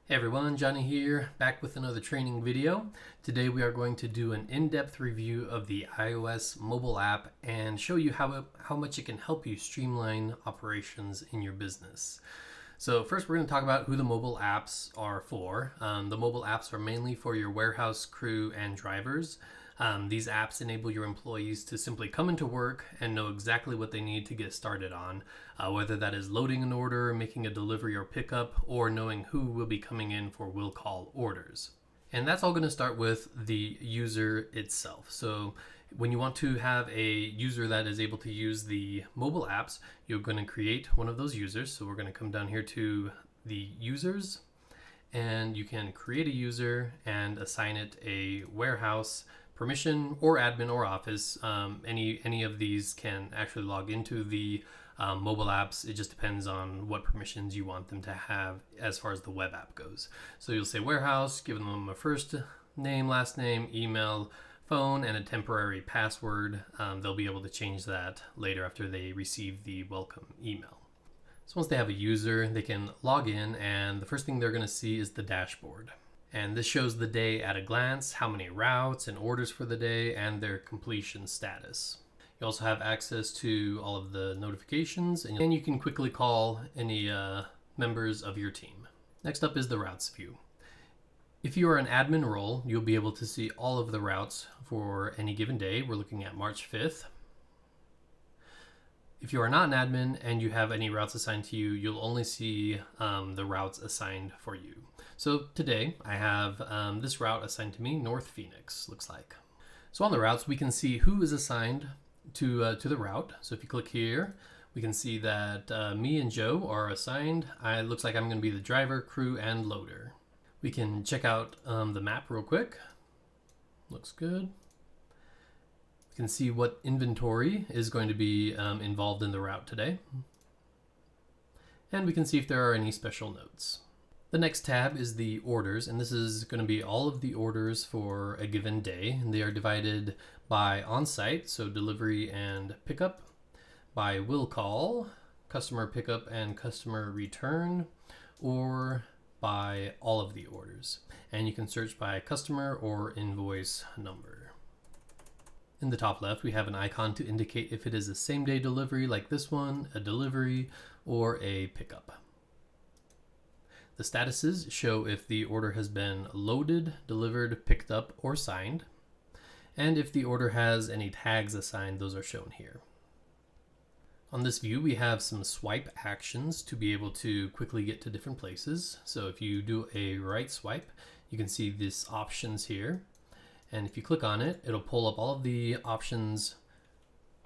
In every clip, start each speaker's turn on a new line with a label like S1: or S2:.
S1: Hey everyone, Johnny here, back with another training video. Today we are going to do an in-depth review of the iOS mobile app and show you how much it can help you streamline operations in your business. So first we're going to talk about who the mobile apps are for. The mobile apps are mainly for your warehouse crew and drivers. These apps enable your employees to simply come into work and know exactly what they need to get started on, whether that is loading an order, making a delivery or pickup, or knowing who will be coming in for will call orders. And that's all going to start with the user itself. So when you want to have a user that is able to use the mobile apps, you're going to create one of those users. So we're going to come down here to the users, and you can create a user and assign it a warehouse permission or admin or office. Any of these can actually log into the mobile apps. It just depends on what permissions you want them to have as far as the web app goes. So you'll say warehouse, giving them a first name, last name, email, phone, and a temporary password. They'll be able to change that later after they receive the welcome email. So once they have a user, they can log in, and the first thing they're going to see is the dashboard. And this shows the day at a glance, how many routes and orders for the day, and their completion status. You also have access to all of the notifications, and you can quickly call any members of your team. Next up is the routes view. If you are an admin role, you'll be able to see all of the routes for any given day. We're looking at March 5th. If you are not an admin and you have any routes assigned to you, you'll only see the routes assigned for you. So today I have this route assigned to me, North Phoenix, looks like. So on the routes, we can see who is assigned to the route. So if you click here, we can see that me and Joe are assigned. It looks like I'm going to be the driver, crew, and loader. We can check out the map real quick. Looks good. We can see what inventory is going to be involved in the route today. And we can see if there are any special notes. The next tab is the orders, and this is going to be all of the orders for a given day. And they are divided by on-site, so delivery and pickup, by will call, customer pickup and customer return, or by all of the orders. And you can search by customer or invoice number. In the top left, we have an icon to indicate if it is a same-day delivery like this one, a delivery, or a pickup. The statuses show if the order has been loaded, delivered, picked up, or signed. And if the order has any tags assigned, those are shown here. On this view, we have some swipe actions to be able to quickly get to different places. So if you do a right swipe, you can see these options here. And if you click on it, it'll pull up all of the options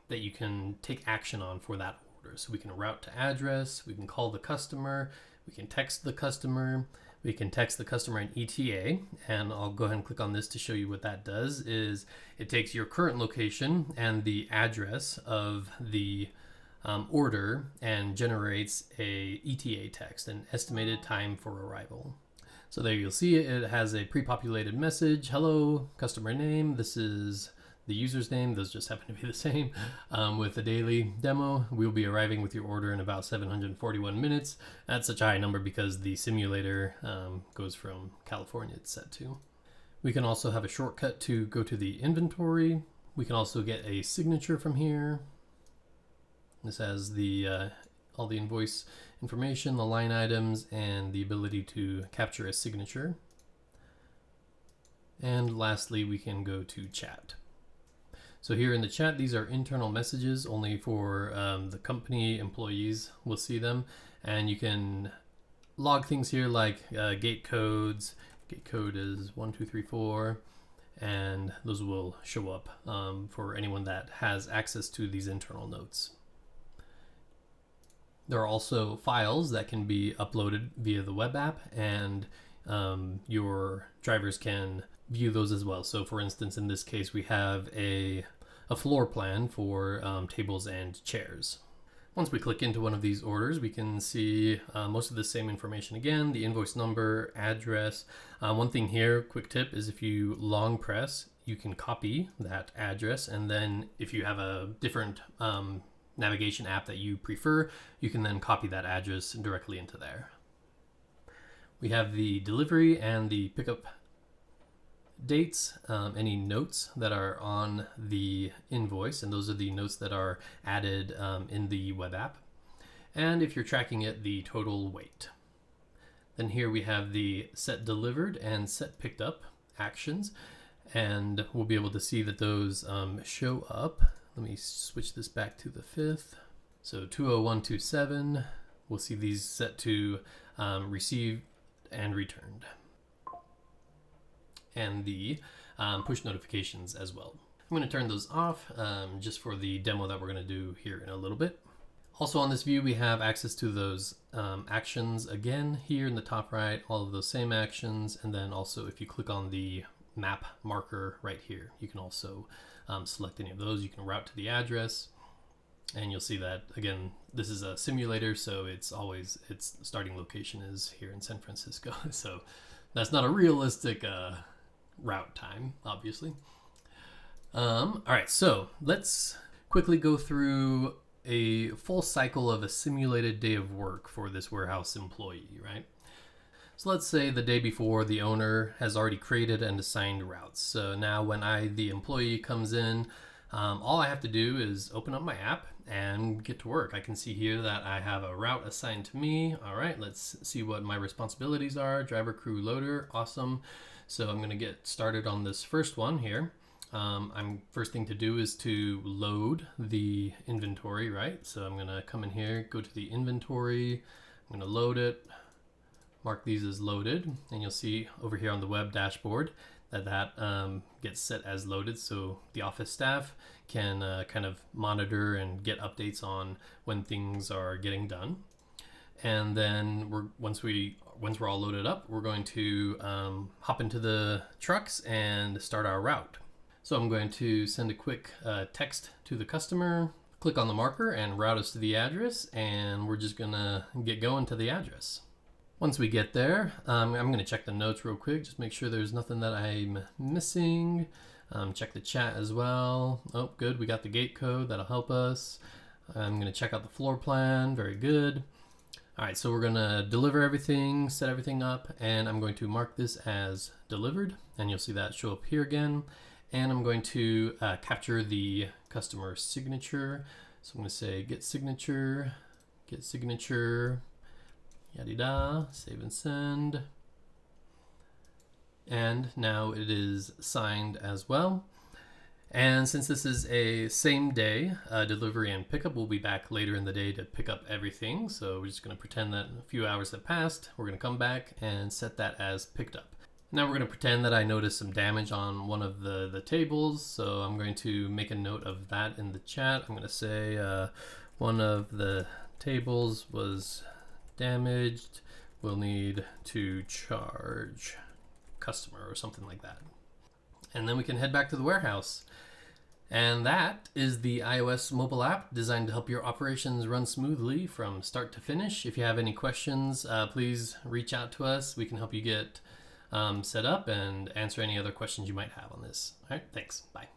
S1: that you can take action on for that order. So we can route to address, we can call the customer, we can text the customer, we can text the customer an ETA, and I'll go ahead and click on this to show you what that does. Is it takes your current location and the address of the order and generates a ETA text, an estimated time for arrival. So there you'll see it has a pre-populated message. Hello, customer name. This is the user's name. Those just happen to be the same. With the daily demo, we'll be arriving with your order in about 741 minutes. That's such a high number because the simulator goes from California, it's set to. We can also have a shortcut to go to the inventory. We can also get a signature from here. This has the all the invoice information, the line items, and the ability to capture a signature. And lastly, we can go to chat. So here in the chat, these are internal messages only for the company employees will see them. And you can log things here like gate codes. Gate code is 1234. And those will show up for anyone that has access to these internal notes. There are also files that can be uploaded via the web app, and your drivers can view those as well. So for instance, in this case, we have a floor plan for tables and chairs. Once we click into one of these orders, we can see most of the same information again, the invoice number, address. One thing here, quick tip, is if you long press, you can copy that address, and then if you have a different navigation app that you prefer, you can then copy that address directly into there. We have the delivery and the pickup dates, any notes that are on the invoice, and those are the notes that are added in the web app. And if you're tracking it, the total weight. Then here we have the set delivered and set picked up actions, and we'll be able to see that those show up. Let me switch this back to the 5th. So 20127, we'll see these set to received and returned. And the push notifications as well. I'm going to turn those off just for the demo that we're going to do here in a little bit. Also on this view, we have access to those actions again here in the top right, all of those same actions. And then also if you click on the map marker right here, you can also select any of those. You can route to the address, and you'll see that again, this is a simulator, so it's starting location is here in San Francisco. So that's not a realistic route time, obviously. All right, so let's quickly go through a full cycle of a simulated day of work for this warehouse employee, right? So let's say the day before, the owner has already created and assigned routes. So now when the employee comes in, all I have to do is open up my app and get to work. I can see here that I have a route assigned to me. All right, let's see what my responsibilities are. Driver, crew, loader, awesome. So I'm gonna get started on this first one here. First thing to do is to load the inventory, right? So I'm gonna come in here, go to the inventory, I'm gonna load it, mark these as loaded, and you'll see over here on the web dashboard that gets set as loaded, so the office staff can kind of monitor and get updates on when things are getting done. And then once we're all loaded up, we're going to hop into the trucks and start our route. So I'm going to send a quick text to the customer, click on the marker and route us to the address, and we're just gonna get going to the address. Once we get there, I'm going to check the notes real quick, just make sure there's nothing that I'm missing. Check the chat as well. Oh, good, we got the gate code, that'll help us. I'm going to check out the floor plan, very good. All right, so we're going to deliver everything, set everything up, and I'm going to mark this as delivered, and you'll see that show up here again. And I'm going to capture the customer signature. So I'm going to say get signature, yada, save and send. And now it is signed as well. And since this is a same day delivery and pickup, we'll be back later in the day to pick up everything. So we're just going to pretend that a few hours have passed. We're going to come back and set that as picked up. Now we're going to pretend that I noticed some damage on one of the tables. So I'm going to make a note of that in the chat. I'm going to say one of the tables was damaged, we'll need to charge customer or something like that. And then we can head back to the warehouse. And that is the iOS mobile app designed to help your operations run smoothly from start to finish. If you have any questions, please reach out to us. We can help you get set up and answer any other questions you might have on this. All right, thanks. Bye.